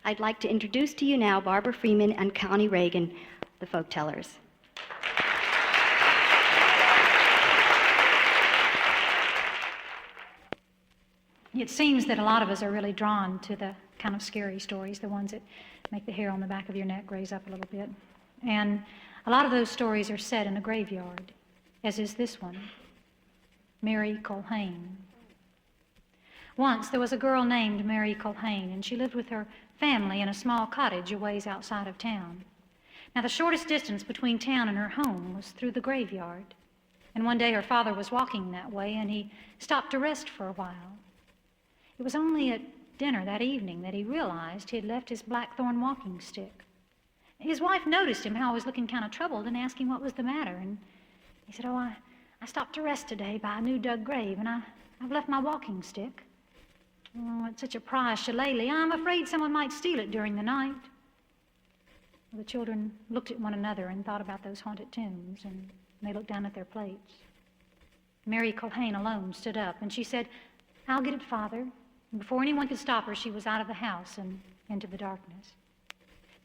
I'd like to introduce to you now Barbara Freeman and Connie Reagan, the Folktellers. It seems that a lot of us are really drawn to the kind of scary stories, the ones that make the hair on the back of your neck raise up a little bit. And a lot of those stories are set in a graveyard, as is this one, Mary Culhane. Once there was a girl named Mary Culhane, and she lived with her family in a small cottage a ways outside of town. Now, the shortest distance between town and her home was through the graveyard. And one day her father was walking that way, and he stopped to rest for a while. It was only at dinner that evening that he realized he had left his blackthorn walking stick. His wife noticed him, how he was looking kind of troubled, and asked him what was the matter. And he said, I stopped to rest today by a new dug grave, and I've left my walking stick. Oh, it's such a prized shillelagh. I'm afraid someone might steal it during the night. Well, the children looked at one another and thought about those haunted tombs, and they looked down at their plates. Mary Culhane alone stood up, and she said, "I'll get it, Father." And before anyone could stop her, she was out of the house and into the darkness.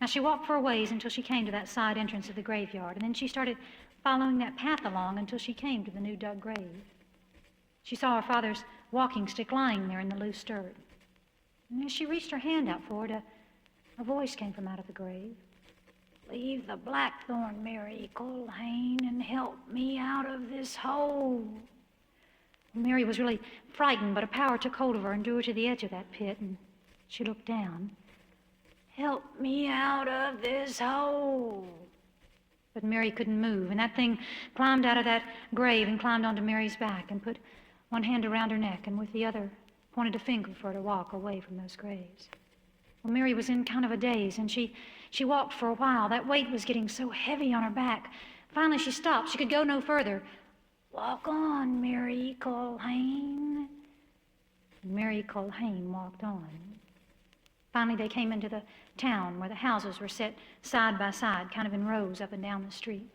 Now, she walked for a ways until she came to that side entrance of the graveyard, and then she started following that path along until she came to the new dug grave. She saw her father's walking stick lying there in the loose dirt. And as she reached her hand out for it, a voice came from out of the grave. "Leave the blackthorn, Mary Culhane, and help me out of this hole." Mary was really frightened, but a power took hold of her and drew her to the edge of that pit, and she looked down. "Help me out of this hole." But Mary couldn't move, and that thing climbed out of that grave and climbed onto Mary's back and put one hand around her neck and with the other pointed a finger for her to walk away from those graves. Well, Mary was in kind of a daze, and she walked for a while. That weight was getting so heavy on her back. Finally, she stopped. She could go no further. "Walk on, Mary Culhane." And Mary Culhane walked on. Finally, they came into the town where the houses were set side by side, kind of in rows up and down the street.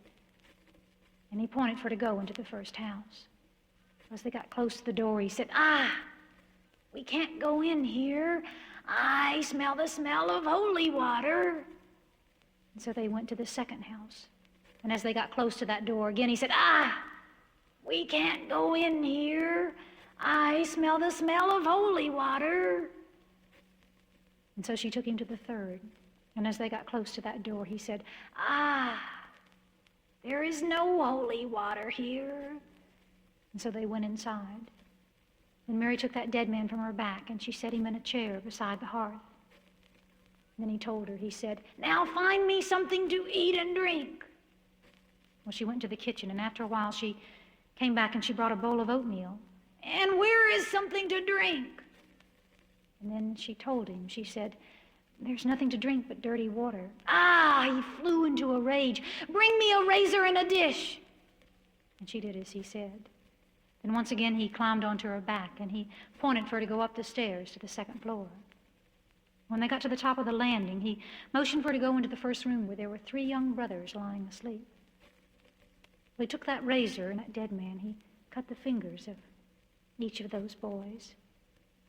And he pointed for her to go into the first house. As they got close to the door, he said, "We can't go in here. I smell the smell of holy water." And so they went to the second house. And as they got close to that door again, he said, "We can't go in here. I smell the smell of holy water." And so she took him to the third. And as they got close to that door, he said, "There is no holy water here." And so they went inside. And Mary took that dead man from her back, and she set him in a chair beside the hearth. And then he told her, he said, "Now find me something to eat and drink." Well, she went to the kitchen, and after a while she came back and she brought a bowl of oatmeal. "And where is something to drink?" And then she told him, she said, "There's nothing to drink but dirty water." He flew into a rage. "Bring me a razor and a dish." And she did as he said. Then once again he climbed onto her back, and he pointed for her to go up the stairs to the second floor. When they got to the top of the landing, he motioned for her to go into the first room where there were 3 young brothers lying asleep. Well, he took that razor and that dead man, he cut the fingers of each of those boys,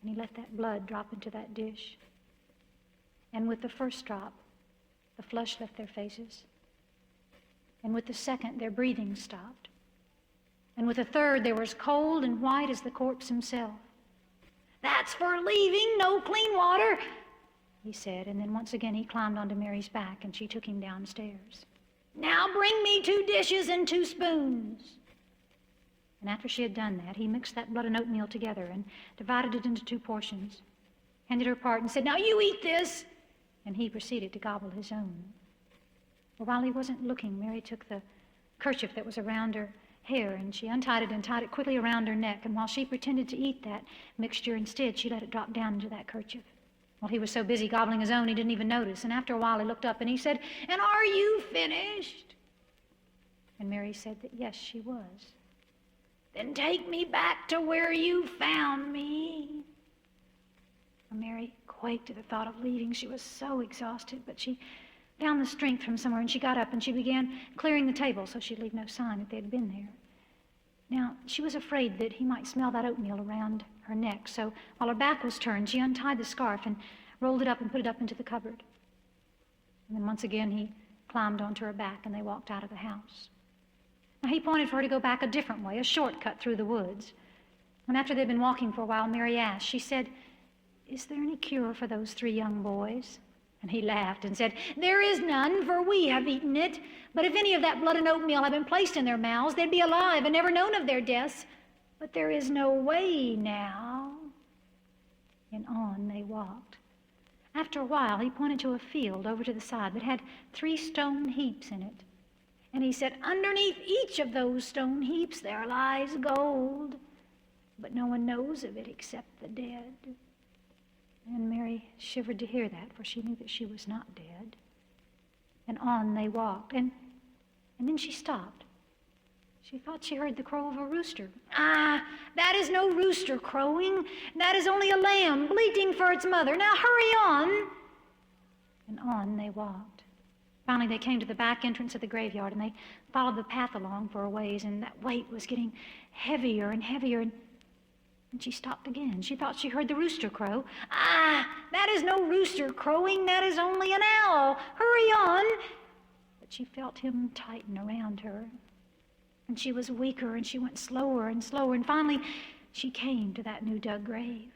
and he let that blood drop into that dish. And with the first drop, the flush left their faces. And with the second, their breathing stopped. And with the third, they were as cold and white as the corpse himself. "That's for leaving no clean water," he said. And then once again he climbed onto Mary's back, and she took him downstairs. "Now bring me 2 dishes and 2 spoons. And after she had done that, he mixed that blood and oatmeal together and divided it into 2 portions, handed her part, and said, "Now you eat this." And he proceeded to gobble his own. Well, while he wasn't looking, Mary took the kerchief that was around her hair, and she untied it and tied it quickly around her neck. And while she pretended to eat that mixture instead, she let it drop down into that kerchief. Well, he was so busy gobbling his own, he didn't even notice. And after a while, he looked up and he said, "And are you finished?" And Mary said that yes, she was. "Then take me back to where you found me." Well, Mary quaked at the thought of leaving. She was so exhausted, but she found the strength from somewhere, and she got up and she began clearing the table so she'd leave no sign that they'd been there. Now, she was afraid that he might smell that oatmeal around her neck, so while her back was turned, she untied the scarf and rolled it up and put it up into the cupboard. And then once again he climbed onto her back and they walked out of the house. Now he pointed for her to go back a different way, a shortcut through the woods. And after they'd been walking for a while, Mary asked, she said, "Is there any cure for those 3 young boys?" And he laughed and said, "There is none, for we have eaten it. But if any of that blood and oatmeal had been placed in their mouths, they'd be alive and never known of their deaths. But there is no way now." And on they walked. After a while, he pointed to a field over to the side that had 3 stone heaps in it. And he said, "Underneath each of those stone heaps there lies gold. But no one knows of it except the dead." And Mary shivered to hear that, for she knew that she was not dead. And on they walked. And then she stopped. She thought she heard the crow of a rooster. "Ah, that is no rooster crowing. That is only a lamb bleating for its mother. Now hurry on." And on they walked. Finally, they came to the back entrance of the graveyard, and they followed the path along for a ways, and that weight was getting heavier and heavier, and she stopped again. She thought she heard the rooster crow. "Ah, that is no rooster crowing. That is only an owl. Hurry on." But she felt him tighten around her, and she was weaker, and she went slower and slower, and finally she came to that new dug grave.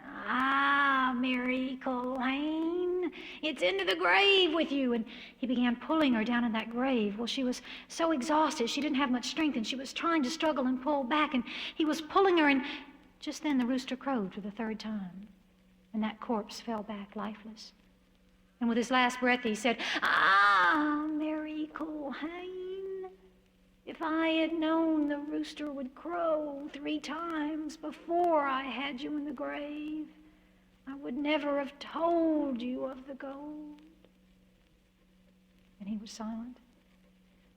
"Ah, Mary Culhane, it's into the grave with you." And he began pulling her down in that grave. Well, she was so exhausted, she didn't have much strength, and she was trying to struggle and pull back, and he was pulling her, and just then the rooster crowed for the 3rd time, and that corpse fell back lifeless. And with his last breath he said, "Ah, Mary Culhane, if I had known the rooster would crow 3 times before I had you in the grave, I would never have told you of the gold." And he was silent.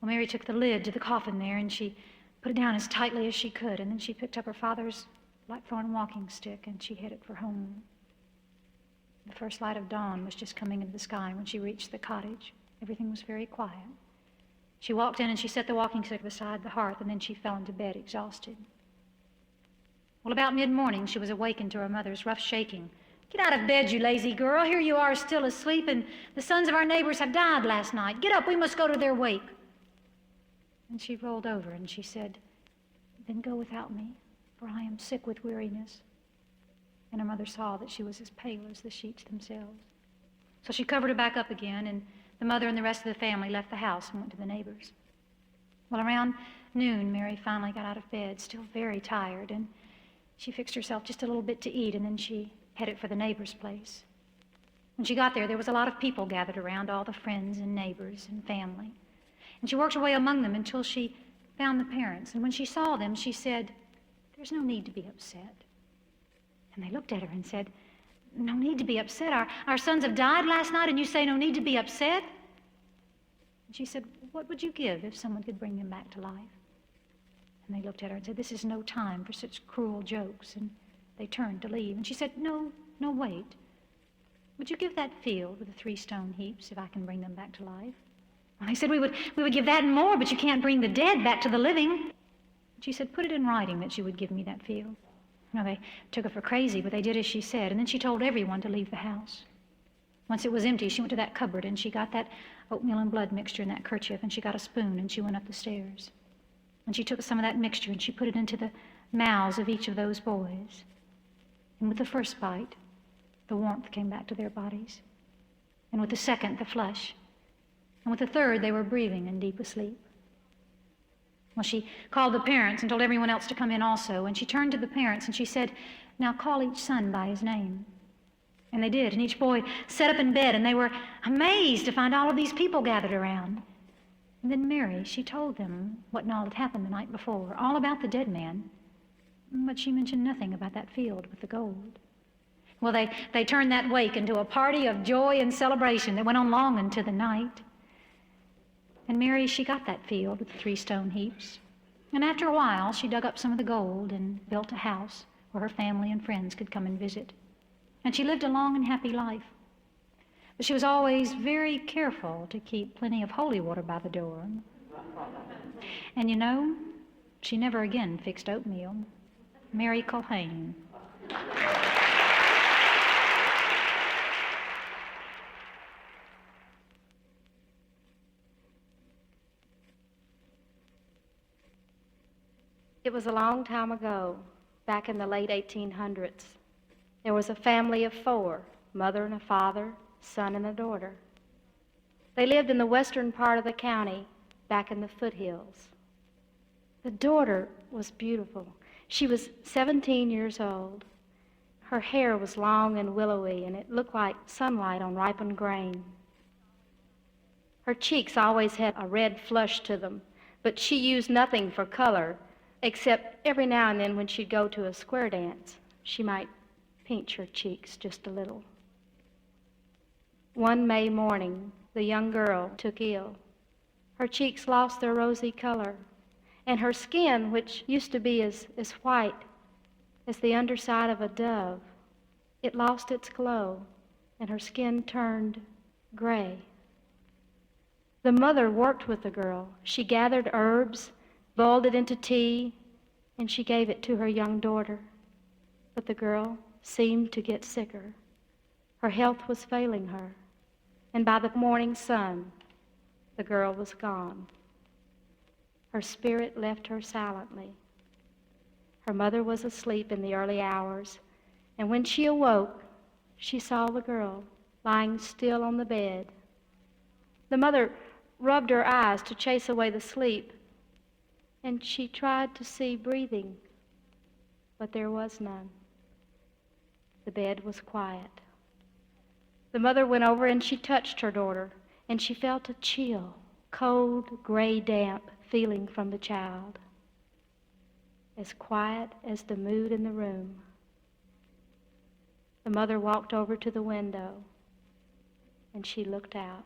Well, Mary took the lid to the coffin there, and she put it down as tightly as she could, and then she picked up her father's blackthorn walking stick, and she headed for home. The first light of dawn was just coming into the sky when she reached the cottage. Everything was very quiet. She walked in and she set the walking stick beside the hearth, and then she fell into bed exhausted. Well, about mid-morning, she was awakened to her mother's rough shaking. "Get out of bed, you lazy girl. Here you are still asleep, and the sons of our neighbors have died last night. Get up, we must go to their wake." And she rolled over and she said, "Then go without me, for I am sick with weariness." And her mother saw that she was as pale as the sheets themselves. So she covered her back up again, and the mother and the rest of the family left the house and went to the neighbors. Well, around noon, Mary finally got out of bed, still very tired, and she fixed herself just a little bit to eat, and then she headed for the neighbor's place. When she got there, there was a lot of people gathered around, all the friends and neighbors and family. And she worked her way among them until she found the parents. And when she saw them, she said, "There's no need to be upset." And they looked at her and said, "No need to be upset. Our sons have died last night, and you say no need to be upset?" And she said, "What would you give if someone could bring them back to life?" And they looked at her and said, "This is no time for such cruel jokes." And they turned to leave. And she said, No, wait. Would you give that field with the 3 stone heaps if I can bring them back to life?" And they said, we would give that and more, but you can't bring the dead back to the living." And she said, "Put it in writing that she would give me that field." Now, they took her for crazy, but they did as she said, and then she told everyone to leave the house. Once it was empty, she went to that cupboard, and she got that oatmeal and blood mixture in that kerchief, and she got a spoon, and she went up the stairs. And she took some of that mixture, and she put it into the mouths of each of those boys. And with the first bite, the warmth came back to their bodies. And with the second, the flush. And with the third, they were breathing and deep asleep. Well, she called the parents and told everyone else to come in also. And she turned to the parents and she said, "Now call each son by his name." And they did. And each boy sat up in bed, and they were amazed to find all of these people gathered around. And then Mary, she told them what and all had happened the night before, all about the dead man. But she mentioned nothing about that field with the gold. Well, they turned that wake into a party of joy and celebration that went on long into the night. And Mary, she got that field with the 3 stone heaps. And after a while, she dug up some of the gold and built a house where her family and friends could come and visit. And she lived a long and happy life. But she was always very careful to keep plenty of holy water by the door. And you know, she never again fixed oatmeal. Mary Culhane. It was a long time ago, back in the late 1800s. There was a family of 4, mother and a father, son and a daughter. They lived in the western part of the county, back in the foothills. The daughter was beautiful. She was 17 years old. Her hair was long and willowy, and it looked like sunlight on ripened grain. Her cheeks always had a red flush to them, but she used nothing for color, except every now and then when she'd go to a square dance, she might pinch her cheeks just a little. One May morning, the young girl took ill. Her cheeks lost their rosy color, and her skin, which used to be as white as the underside of a dove, it lost its glow, and her skin turned gray. The mother worked with the girl. She gathered herbs, boiled it into tea, and she gave it to her young daughter. But the girl seemed to get sicker. Her health was failing her, and by the morning sun, the girl was gone. Her spirit left her silently. Her mother was asleep in the early hours, and when she awoke, she saw the girl lying still on the bed. The mother rubbed her eyes to chase away the sleep, and she tried to see breathing, but there was none. The bed was quiet. The mother went over and she touched her daughter, and she felt a chill, cold, gray, damp feeling from the child, as quiet as the mood in the room. The mother walked over to the window, and she looked out.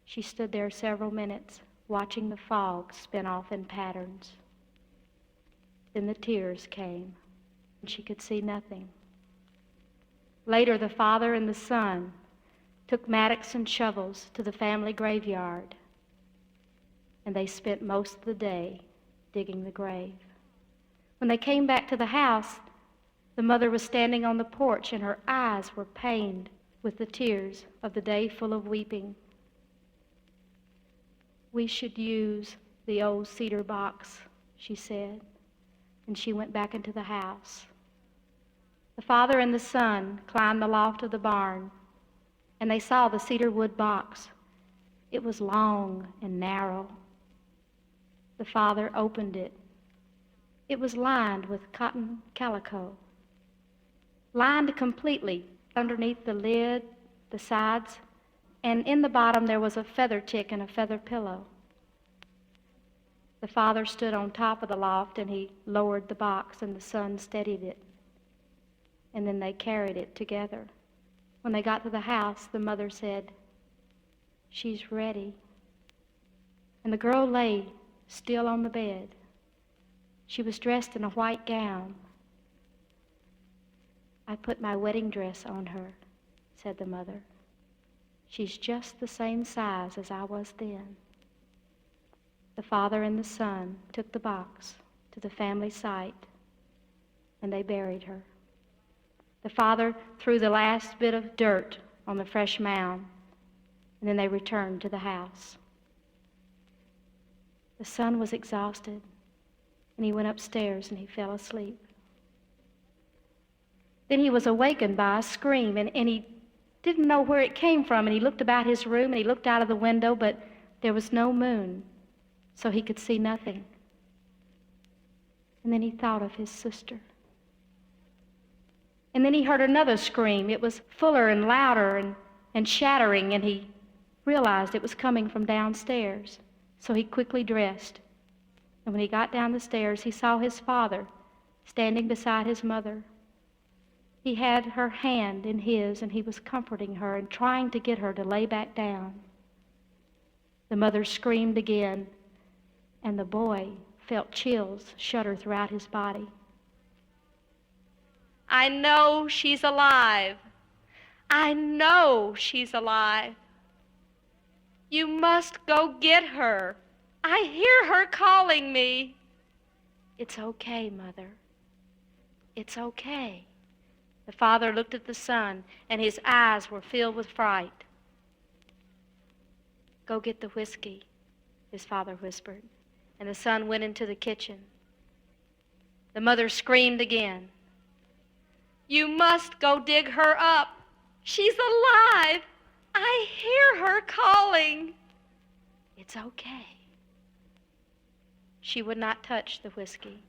She stood there several minutes, watching the fog spin off in patterns. Then the tears came, and she could see nothing. Later, the father and the son took mattocks and shovels to the family graveyard, and they spent most of the day digging the grave. When they came back to the house, the mother was standing on the porch, and her eyes were pained with the tears of the day full of weeping. "We should use the old cedar box," she said, and she went back into the house. The father and the son climbed the loft of the barn, and they saw the cedar wood box. It was long and narrow. The father opened it. It was lined with cotton calico, lined completely underneath the lid, the sides, and in the bottom there was a feather tick and a feather pillow. The father stood on top of the loft, and he lowered the box, and the son steadied it. And then they carried it together. When they got to the house, the mother said, "She's ready." And the girl lay still on the bed. She was dressed in a white gown. "I put my wedding dress on her," said the mother. "She's just the same size as I was then." The father and the son took the box to the family site, and they buried her. The father threw the last bit of dirt on the fresh mound, and then they returned to the house. The son was exhausted, and he went upstairs and he fell asleep. Then he was awakened by a scream, and he didn't know where it came from, and he looked about his room, and he looked out of the window, but there was no moon, so he could see nothing. And then he thought of his sister. And then he heard another scream. It was fuller and louder and shattering, and he realized it was coming from downstairs. So he quickly dressed. And when he got down the stairs, he saw his father standing beside his mother. He had her hand in his, and he was comforting her and trying to get her to lay back down. The mother screamed again, and the boy felt chills shudder throughout his body. "I know she's alive. I know she's alive. You must go get her. I hear her calling me." "It's okay, Mother. It's okay." The father looked at the son, and his eyes were filled with fright. "Go get the whiskey," his father whispered, and the son went into the kitchen. The mother screamed again. You must go dig her up. She's alive. I hear her calling. It's okay. She would not touch the whiskey,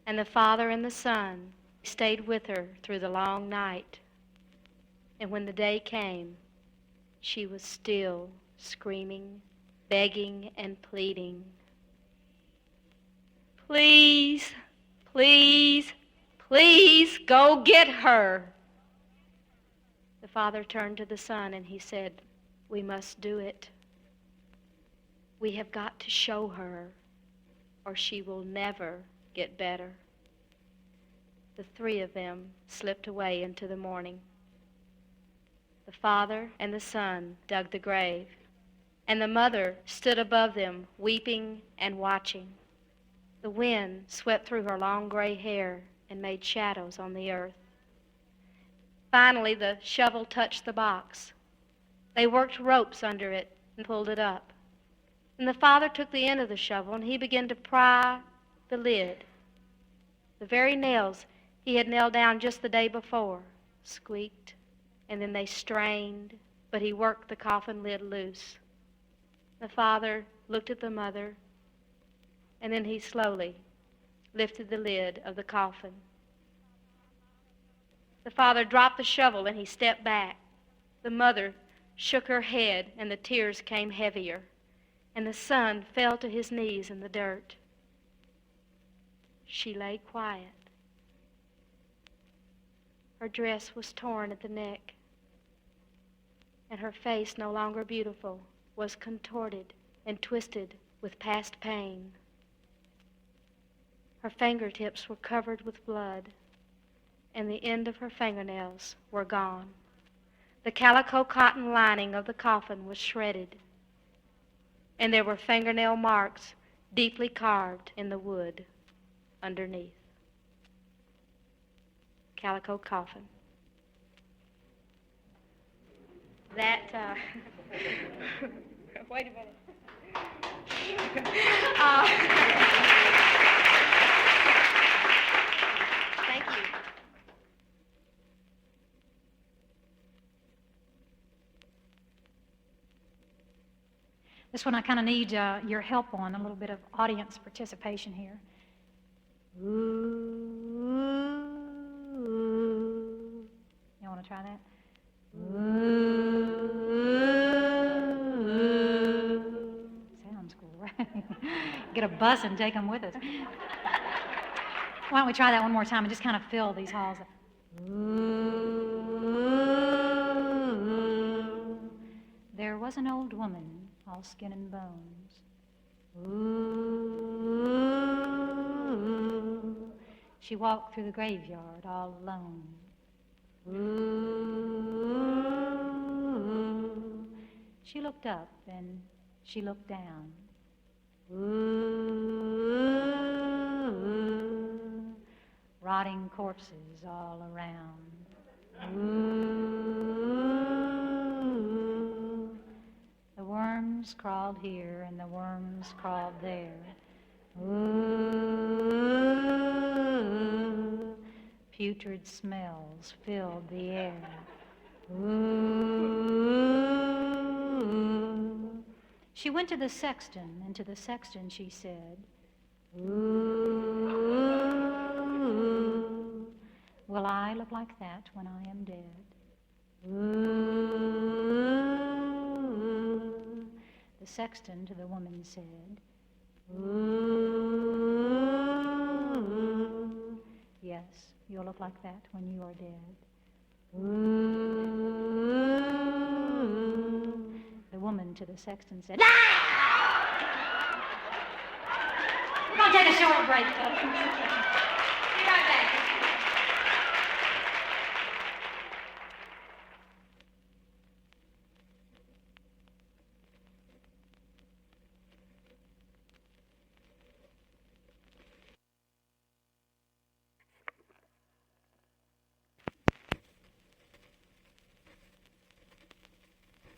and the father and the son stayed with her through the long night. And when the day came, she was still screaming, begging, and pleading. Please, please, please go get her. The father turned to the son and he said, we must do it. We have got to show her, or she will never get better. The three of them slipped away into the morning. The father and the son dug the grave, and the mother stood above them, weeping and watching. The wind swept through her long gray hair and made shadows on the earth. Finally, the shovel touched the box. They worked ropes under it and pulled it up. And the father took the end of the shovel and he began to pry the lid. The very nails he had nailed down just the day before squeaked, and then they strained, but he worked the coffin lid loose. The father looked at the mother, and then he slowly lifted the lid of the coffin. The father dropped the shovel and he stepped back. The mother shook her head and the tears came heavier, and the son fell to his knees in the dirt. She lay quiet. Her dress was torn at the neck, and her face, no longer beautiful, was contorted and twisted with past pain. Her fingertips were covered with blood, and the end of her fingernails were gone. The calico cotton lining of the coffin was shredded, and there were fingernail marks deeply carved in the wood underneath. Calico Coffin. That, wait a minute. Thank you. This one I kind of need your help on, a little bit of audience participation here. Ooh. You want to try that? Ooh. Sounds cool, right? Get a bus and take them with us. Why don't we try that one more time and just kind of fill these halls? Ooh. There was an old woman, all skin and bones. Ooh. She walked through the graveyard all alone. Ooh. She looked up and she looked down. Ooh. Rotting corpses all around. Ooh. The worms crawled here and the worms crawled there. Ooh. Putrid smells filled the air. Ooh. She went to the sexton, and to the sexton she said, ooh, will I look like that when I am dead? Ooh. The sexton to the woman said, ooh, yes, you'll look like that when you are dead. Ooh. The woman to the sexton said, ah! We're going to take a short break, folks. Be right back.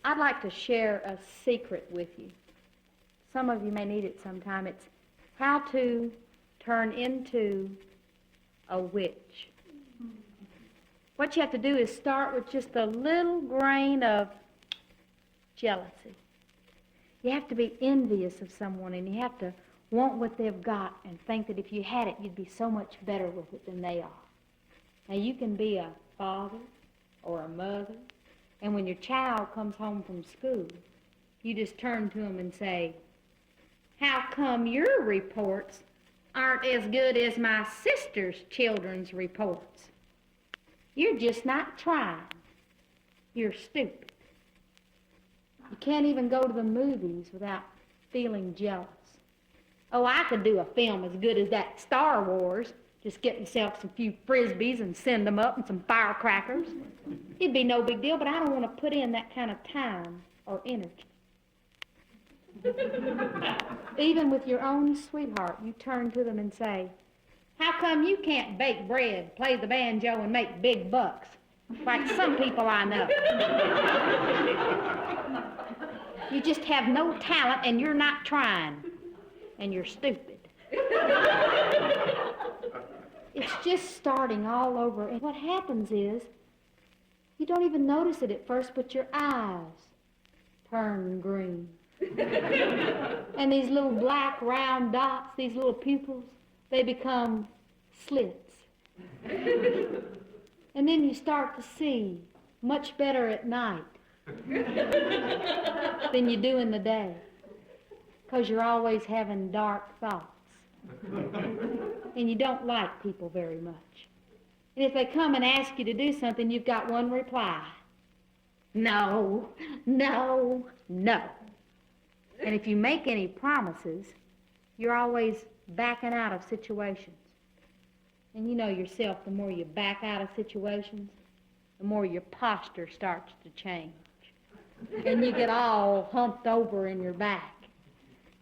I'd like to share a secret with you. Some of you may need it sometime. It's how to turn into a witch. What you have to do is start with just a little grain of jealousy. You have to be envious of someone, and you have to want what they've got and think that if you had it, you'd be so much better with it than they are. Now, you can be a father or a mother, and when your child comes home from school, you just turn to them and say, "How come your reports aren't as good as my sister's children's reports? You're just not trying. You're stupid." You can't even go to the movies without feeling jealous. Oh, I could do a film as good as that Star Wars. Just get myself some few Frisbees and send them up and some firecrackers. It'd be no big deal, but I don't want to put in that kind of time or energy. Even with your own sweetheart, you turn to them and say, "How come you can't bake bread, play the banjo, and make big bucks, like some people I know? You just have no talent, and you're not trying, and you're stupid." It's just starting all over, and what happens is, you don't even notice it at first, but your eyes turn green. And these little black round dots, these little pupils, they become slits. And then you start to see much better at night than you do in the day, because you're always having dark thoughts. And you don't like people very much. And if they come and ask you to do something, you've got one reply: no, no, no. And if you make any promises, you're always backing out of situations. And you know yourself, the more you back out of situations, the more your posture starts to change. And you get all humped over in your back.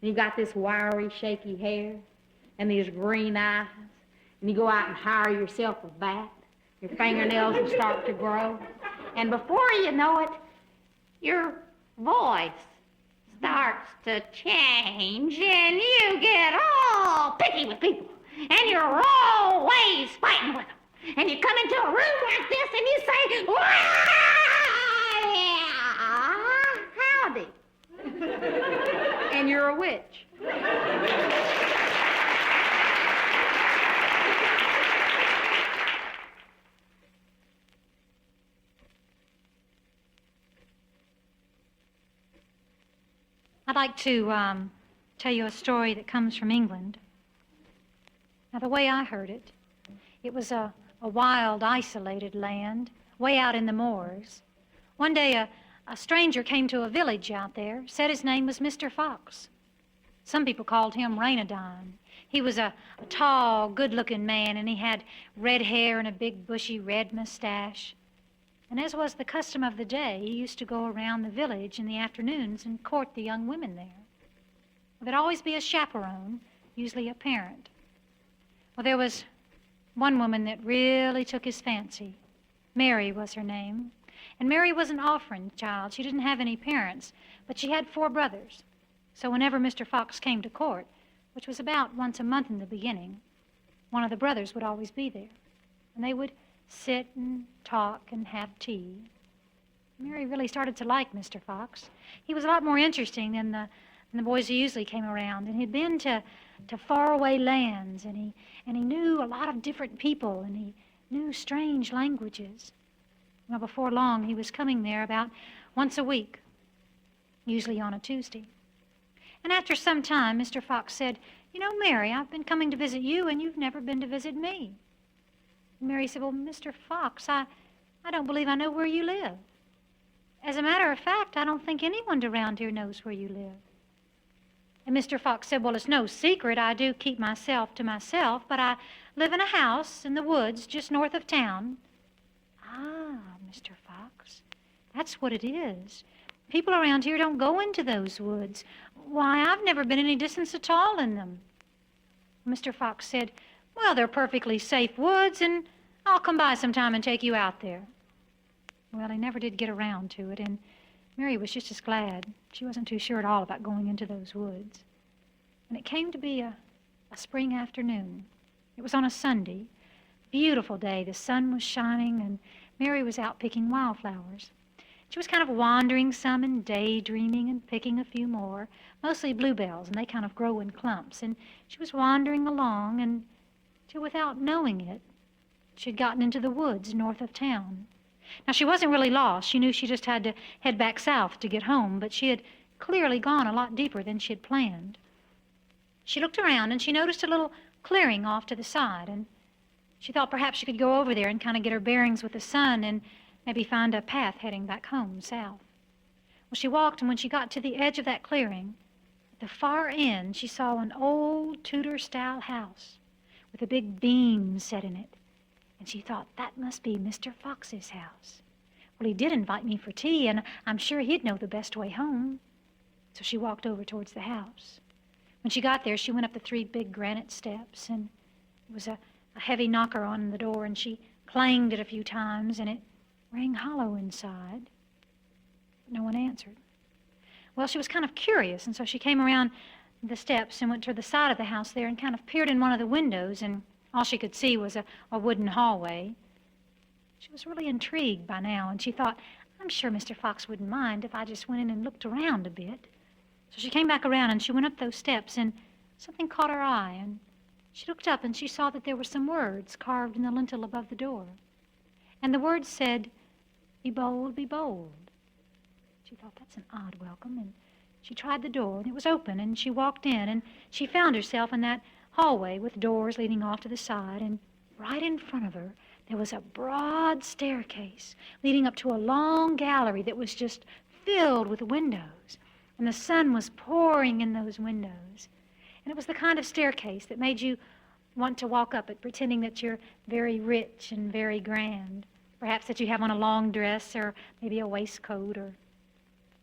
And you've got this wiry, shaky hair and these green eyes. And you go out and hire yourself a bat. Your fingernails will start to grow. And before you know it, your voice starts to change, and you get all picky with people, and you're always fighting with them. And you come into a room like this, and you say, "Howdy." And you're a witch. I'd like to tell you a story that comes from England. Now, the way I heard it, it was a wild, isolated land, way out in the moors. One day, a stranger came to a village out there, said his name was Mr. Fox. Some people called him Rainadine. He was a tall, good-looking man, and he had red hair and a big, bushy red mustache. And as was the custom of the day, he used to go around the village in the afternoons and court the young women there. There'd always be a chaperone, usually a parent. Well, there was one woman that really took his fancy. Mary was her name. And Mary was an orphan child. She didn't have any parents, but she had 4 brothers. So whenever Mr. Fox came to court, which was about once a month in the beginning, one of the brothers would always be there. And they would sit and talk and have tea. Mary really started to like Mr. Fox. He was a lot more interesting than the boys who usually came around, and he'd been to faraway lands, and he knew a lot of different people, and he knew strange languages. Well, before long, he was coming there about once a week, usually on a Tuesday. And after some time, Mr. Fox said, "You know, Mary, I've been coming to visit you, and you've never been to visit me." Mary said, "Well, Mr. Fox, I don't believe I know where you live. As a matter of fact, I don't think anyone around here knows where you live." And Mr. Fox said, "Well, it's no secret. I do keep myself to myself, but I live in a house in the woods just north of town." "Ah, Mr. Fox, that's what it is. People around here don't go into those woods. Why, I've never been any distance at all in them." Mr. Fox said, "Well, they're perfectly safe woods, and I'll come by sometime and take you out there." Well, he never did get around to it, and Mary was just as glad. She wasn't too sure at all about going into those woods. And it came to be a spring afternoon. It was on a Sunday. Beautiful day. The sun was shining, and Mary was out picking wildflowers. She was kind of wandering some and daydreaming and picking a few more, mostly bluebells, and they kind of grow in clumps. And she was wandering along, and without knowing it, she had gotten into the woods north of town. Now, she wasn't really lost. She knew she just had to head back south to get home, but she had clearly gone a lot deeper than she had planned. She looked around, and she noticed a little clearing off to the side, and she thought perhaps she could go over there and kind of get her bearings with the sun and maybe find a path heading back home south. Well, she walked, and when she got to the edge of that clearing, at the far end, she saw an old Tudor-style house with a big beam set in it. And she thought, that must be Mr. Fox's house. Well, he did invite me for tea, and I'm sure he'd know the best way home. So she walked over towards the house. When she got there, she went up the 3 big granite steps, and it was a heavy knocker on the door, and she clanged it a few times, and it rang hollow inside. But no one answered. Well, she was kind of curious, and so she came around the steps and went to the side of the house there and kind of peered in one of the windows, and all she could see was a wooden hallway. She was really intrigued by now, and she thought, I'm sure Mr. Fox wouldn't mind if I just went in and looked around a bit. So she came back around, and she went up those steps, and something caught her eye, and she looked up, and she saw that there were some words carved in the lintel above the door. And the words said, "Be bold, be bold." She thought, that's an odd welcome, and she tried the door, and it was open, and she walked in, and she found herself in that hallway with doors leading off to the side, and right in front of her there was a broad staircase leading up to a long gallery that was just filled with windows, and the sun was pouring in those windows. And it was the kind of staircase that made you want to walk up it, pretending that you're very rich and very grand, perhaps that you have on a long dress or maybe a waistcoat, or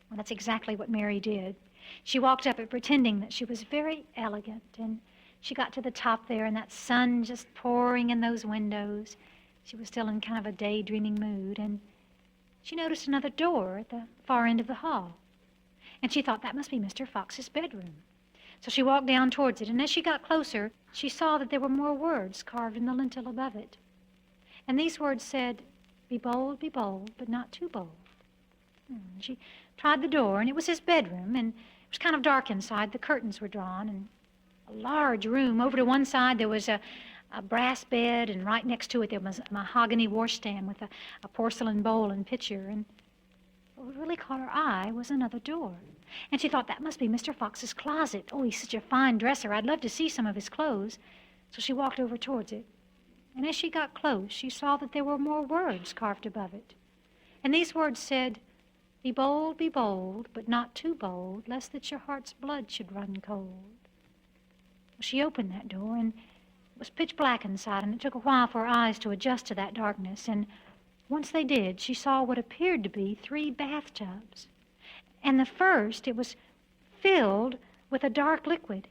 well, that's exactly what Mary did. She walked up it pretending that she was very elegant, and she got to the top there, and that sun just pouring in those windows. She was still in kind of a daydreaming mood, and she noticed another door at the far end of the hall. And she thought that must be Mr. Fox's bedroom. So she walked down towards it, and as she got closer, she saw that there were more words carved in the lintel above it. And these words said, be bold, but not too bold. And she tried the door, and it was his bedroom, and it was kind of dark inside. The curtains were drawn, and a large room. Over to one side there was a brass bed, and right next to it there was a mahogany washstand with a porcelain bowl and pitcher. And what really caught her eye was another door. And she thought, that must be Mr. Fox's closet. Oh, he's such a fine dresser. I'd love to see some of his clothes. So she walked over towards it. And as she got close, she saw that there were more words carved above it. And these words said, be bold, but not too bold, lest that your heart's blood should run cold. She opened that door, and it was pitch black inside, and it took a while for her eyes to adjust to that darkness. And once they did, she saw what appeared to be 3 bathtubs. And the first, it was filled with a dark liquid,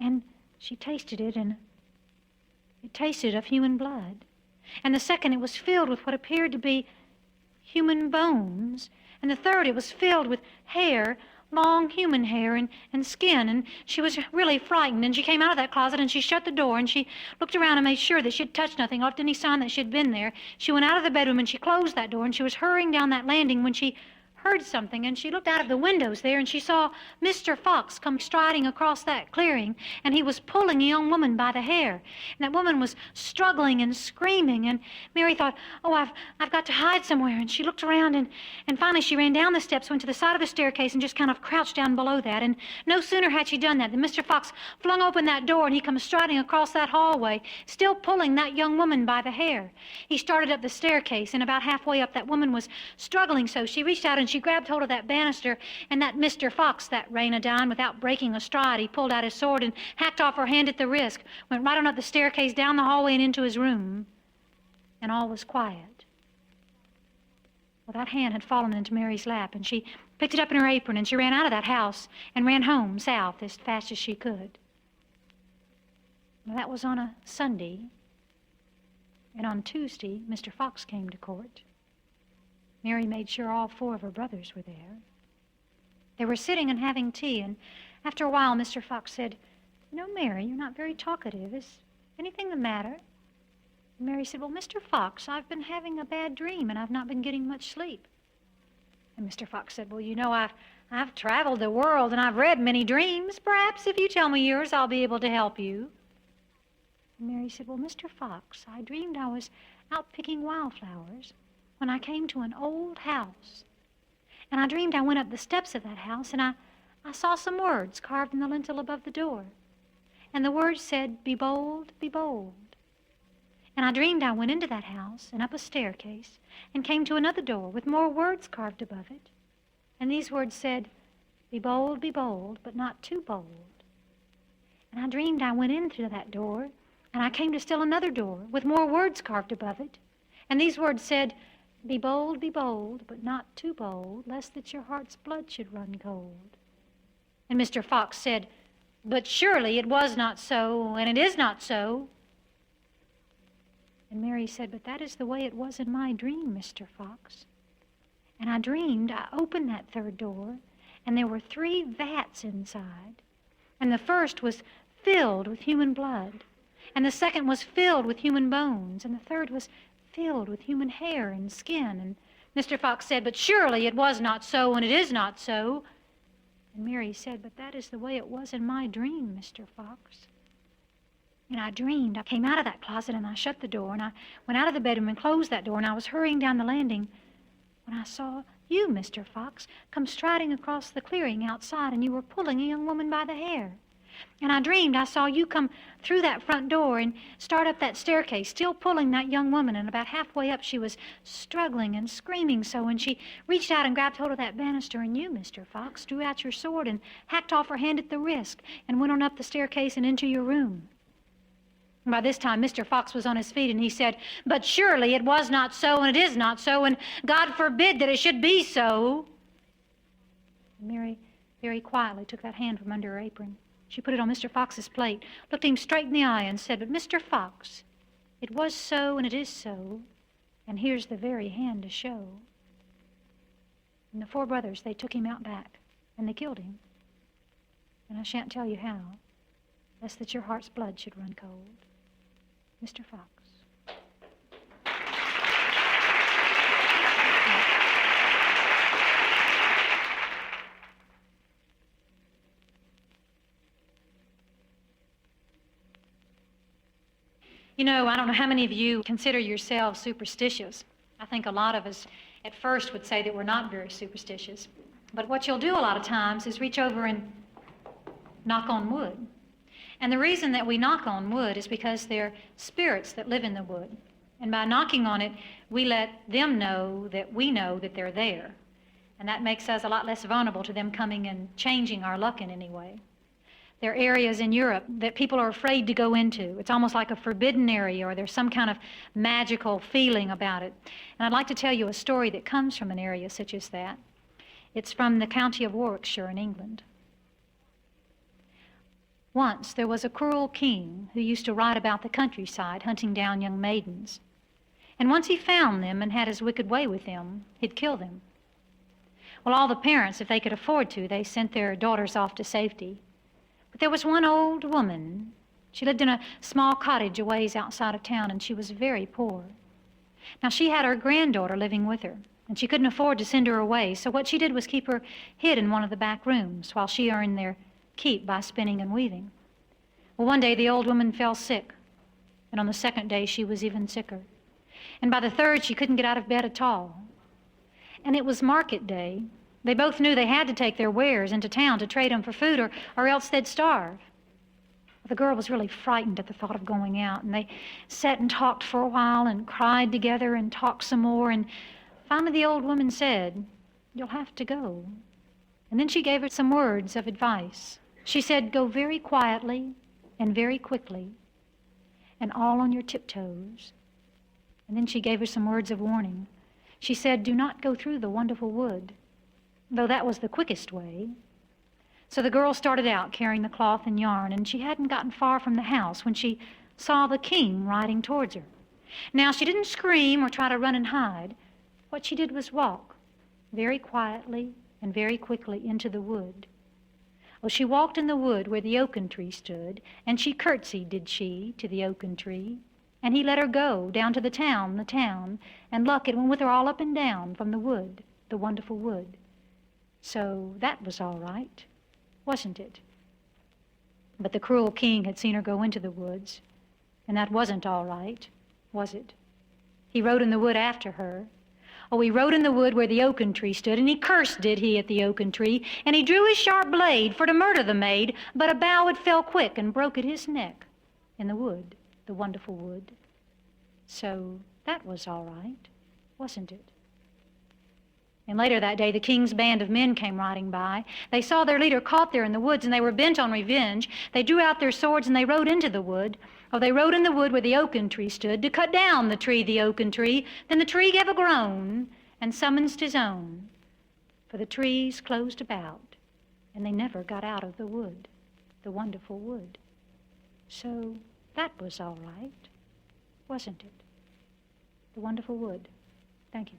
and she tasted it, and it tasted of human blood. And the second, it was filled with what appeared to be human bones. And the third, it was filled with hair, long human hair and skin, and she was really frightened, and she came out of that closet, and she shut the door, and she looked around and made sure that she had touched nothing, left any sign that she had been there. She went out of the bedroom, and she closed that door, and she was hurrying down that landing when she heard something, and she looked out of the windows there, and she saw Mr. Fox come striding across that clearing, and he was pulling a young woman by the hair, and that woman was struggling and screaming, and Mary thought, oh, I've got to hide somewhere, and she looked around, and finally she ran down the steps, went to the side of the staircase, and just kind of crouched down below that, and no sooner had she done that than Mr. Fox flung open that door, and he comes striding across that hallway, still pulling that young woman by the hair. He started up the staircase, and about halfway up, that woman was struggling, so she reached out and she grabbed hold of that banister, and that Mr. Fox, that Reina-Dine, without breaking a stride, he pulled out his sword and hacked off her hand at the wrist, went right on up the staircase, down the hallway, and into his room, and all was quiet. Well, that hand had fallen into Mary's lap, and she picked it up in her apron, and she ran out of that house and ran home south as fast as she could. Well, that was on a Sunday, and on Tuesday, Mr. Fox came to court. Mary made sure all 4 of her brothers were there. They were sitting and having tea, and after a while, Mr. Fox said, you know, Mary, you're not very talkative. Is anything the matter? And Mary said, "Well, Mr. Fox, I've been having a bad dream, and I've not been getting much sleep." And Mr. Fox said, "Well, you know, I've traveled the world, and I've read many dreams. Perhaps if you tell me yours, I'll be able to help you." And Mary said, "Well, Mr. Fox, I dreamed I was out picking wildflowers when I came to an old house. And I dreamed I went up the steps of that house, and I saw some words carved in the lintel above the door. And the words said, 'Be bold, be bold.' And I dreamed I went into that house and up a staircase and came to another door with more words carved above it. And these words said, 'Be bold, but not too bold.' And I dreamed I went in through that door and I came to still another door with more words carved above it. And these words said, 'Be bold, but not too bold, lest that your heart's blood should run cold.' And Mr. Fox said, 'But surely it was not so, and it is not so.' And Mary said, 'But that is the way it was in my dream, Mr. Fox. And I dreamed I opened that third door, and there were 3 vats inside. And the first was filled with human blood, and the second was filled with human bones, and the third was filled with human hair and skin.' And Mr. Fox said, 'But surely it was not so, and it is not so.' And Mary said, 'But that is the way it was in my dream, Mr. Fox. And I dreamed I came out of that closet, and I shut the door, and I went out of the bedroom and closed that door, and I was hurrying down the landing when I saw you, Mr. Fox, come striding across the clearing outside, and you were pulling a young woman by the hair. And I dreamed I saw you come through that front door and start up that staircase, still pulling that young woman, and about halfway up she was struggling and screaming so, and she reached out and grabbed hold of that banister, and you, Mr. Fox, drew out your sword and hacked off her hand at the wrist and went on up the staircase and into your room.' And by this time, Mr. Fox was on his feet, and he said, 'But surely it was not so, and it is not so, and God forbid that it should be so.' And Mary very quietly took that hand from under her apron. She put it on Mr. Fox's plate, looked him straight in the eye, and said, 'But Mr. Fox, it was so, and it is so, and here's the very hand to show.' And the 4 brothers, they took him out back, and they killed him. And I shan't tell you how, lest that your heart's blood should run cold. Mr. Fox." You know, I don't know how many of you consider yourselves superstitious. I think a lot of us at first would say that we're not very superstitious. But what you'll do a lot of times is reach over and knock on wood. And the reason that we knock on wood is because there are spirits that live in the wood. And by knocking on it, we let them know that they're there. And that makes us a lot less vulnerable to them coming and changing our luck in any way. There are areas in Europe that people are afraid to go into. It's almost like a forbidden area, or there's some kind of magical feeling about it. And I'd like to tell you a story that comes from an area such as that. It's from the county of Warwickshire in England. Once there was a cruel king who used to ride about the countryside hunting down young maidens. And once he found them and had his wicked way with them, he'd kill them. Well, all the parents, if they could afford to, they sent their daughters off to safety. But there was one old woman. She lived in a small cottage a ways outside of town, and she was very poor. Now, she had her granddaughter living with her, and she couldn't afford to send her away, so what she did was keep her hid in one of the back rooms while she earned their keep by spinning and weaving. Well, one day the old woman fell sick, and on the second day she was even sicker. And by the third, she couldn't get out of bed at all. And it was market day. They both knew they had to take their wares into town to trade them for food, or else they'd starve. The girl was really frightened at the thought of going out, and they sat and talked for a while and cried together and talked some more, and finally the old woman said, "You'll have to go." And then she gave her some words of advice. She said, "Go very quietly and very quickly, and all on your tiptoes." And then she gave her some words of warning. She said, "Do not go through the wonderful wood," though that was the quickest way. So the girl started out carrying the cloth and yarn, and she hadn't gotten far from the house when she saw the king riding towards her. Now, she didn't scream or try to run and hide. What she did was walk very quietly and very quickly into the wood. Well, she walked in the wood where the oaken tree stood, and she curtsied, did she, to the oaken tree, And he let her go down to the town, and luck, it went with her all up and down from the wood, the wonderful wood. So that was all right, wasn't it? But the cruel king had seen her go into the woods, and that wasn't all right, was it? He rode in the wood after her. Oh, he rode in the wood where the oaken tree stood, and he cursed, did he, at the oaken tree, and he drew his sharp blade for to murder the maid, but a bough it fell quick and broke at his neck in the wood, the wonderful wood. So that was all right, wasn't it? And later that day, the king's band of men came riding by. They saw their leader caught there in the woods, and they were bent on revenge. They drew out their swords, and they rode into the wood. Oh, they rode in the wood where the oaken tree stood, to cut down the tree, the oaken tree. Then the tree gave a groan, and summoned his own. For the trees closed about, and they never got out of the wood, the wonderful wood. So that was all right, wasn't it? The wonderful wood. Thank you.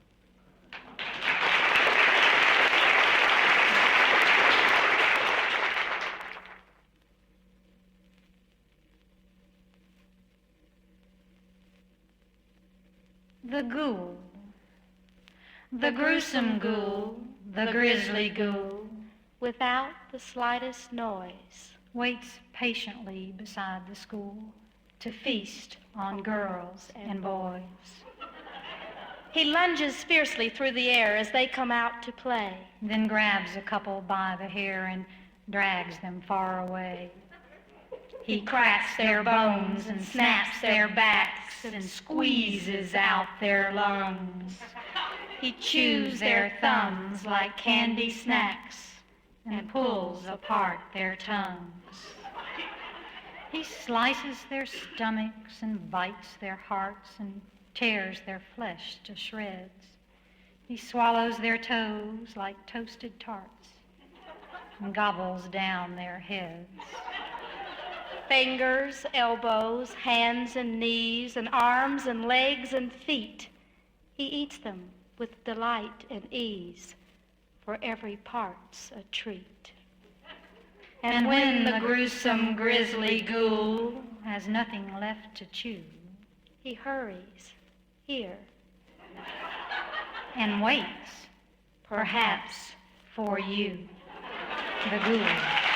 The ghoul, the gruesome ghoul, the grisly ghoul, Without the slightest noise, waits patiently beside the school to feast on girls and boys. he lunges fiercely through the air as they come out to play. Then grabs a couple by the hair and drags them far away. He cracks their bones and snaps their backs and squeezes out their lungs. He chews their thumbs like candy snacks and pulls apart their tongues. He slices their stomachs and bites their hearts and tears their flesh to shreds. He swallows their toes like toasted tarts and gobbles down their heads. Fingers, elbows, hands and knees, and arms and legs and feet. He eats them with delight and ease, for every part's a treat. And when the gruesome grisly ghoul has nothing left to chew, he hurries here, and waits, perhaps, for you, the ghoul.